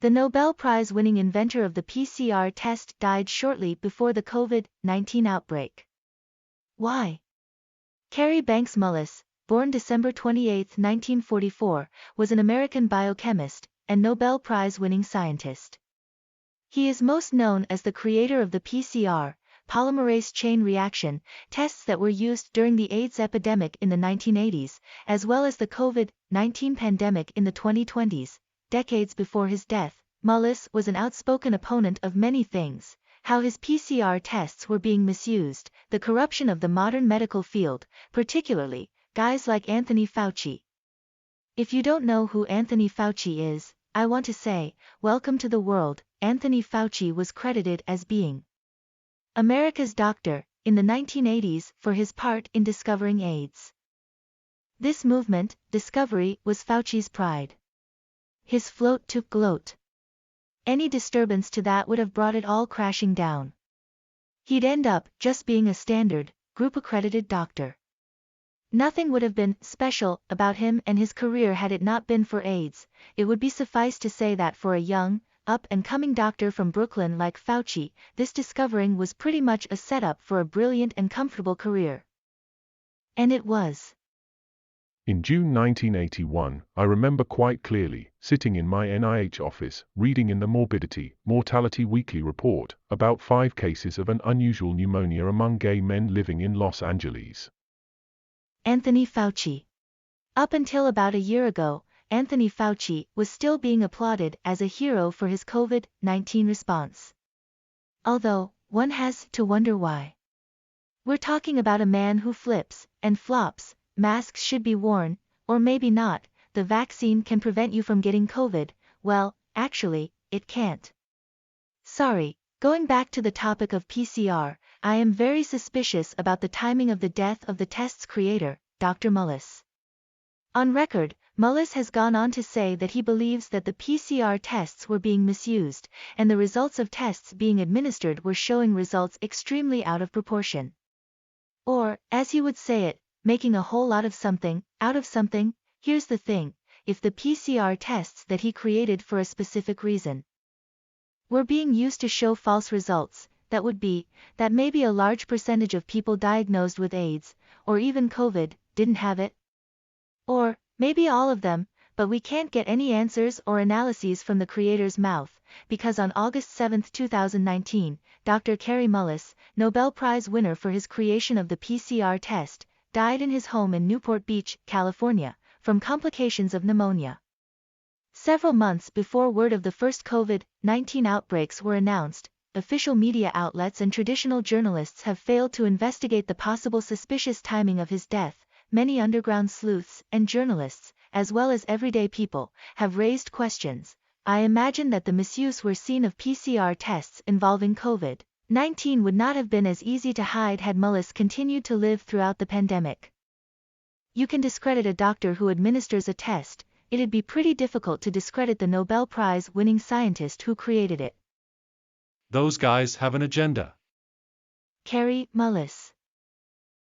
The Nobel Prize-winning inventor of the PCR test died shortly before the COVID-19 outbreak. Why? Kary Mullis, born December 28, 1944, was an American biochemist and Nobel Prize-winning scientist. He is most known as the creator of the PCR, polymerase chain reaction, tests that were used during the AIDS epidemic in the 1980s, as well as the COVID-19 pandemic in the 2020s. Decades before his death, Mullis was an outspoken opponent of many things: how his PCR tests were being misused, the corruption of the modern medical field, particularly guys like Anthony Fauci. If you don't know who Anthony Fauci is, I want to say, welcome to the world. Anthony Fauci was credited as being America's doctor in the 1980s for his part in discovering AIDS. This movement, discovery, was Fauci's pride. His float to gloat. Any disturbance to that would have brought it all crashing down. He'd end up just being a standard, group-accredited doctor. Nothing would have been special about him and his career had it not been for AIDS. It would be suffice to say that for a young, up-and-coming doctor from Brooklyn like Fauci, this discovering was pretty much a setup for a brilliant and comfortable career. And it was. In June 1981, I remember quite clearly, sitting in my NIH office, reading in the Mortality Weekly report, about 5 cases of an unusual pneumonia among gay men living in Los Angeles. Anthony Fauci. Up until about a year ago, Anthony Fauci was still being applauded as a hero for his COVID-19 response. Although, one has to wonder why. We're talking about a man who flips and flops. Masks should be worn, or maybe not. The vaccine can prevent you from getting COVID. Well, actually, it can't. Sorry, going back to the topic of PCR, I am very suspicious about the timing of the death of the test's creator, Dr. Mullis. On record, Mullis has gone on to say that he believes that the PCR tests were being misused, and the results of tests being administered were showing results extremely out of proportion. Or, as he would say it, making a whole lot of something out of something. Here's the thing: if the PCR tests that he created for a specific reason were being used to show false results, that would be that maybe a large percentage of people diagnosed with AIDS, or even COVID, didn't have it. Or, maybe all of them, but we can't get any answers or analyses from the creator's mouth, because on August 7, 2019, Dr. Kary Mullis, Nobel Prize winner for his creation of the PCR test, died in his home in Newport Beach, California, from complications of pneumonia. Several months before word of the first COVID-19 outbreaks were announced, official media outlets and traditional journalists have failed to investigate the possible suspicious timing of his death. Many underground sleuths and journalists, as well as everyday people, have raised questions. I imagine that the misuse we're seeing of PCR tests involving COVID-19 would not have been as easy to hide had Mullis continued to live throughout the pandemic. You can discredit a doctor who administers a test. It'd be pretty difficult to discredit the Nobel Prize-winning scientist who created it. Those guys have an agenda. Kary Mullis.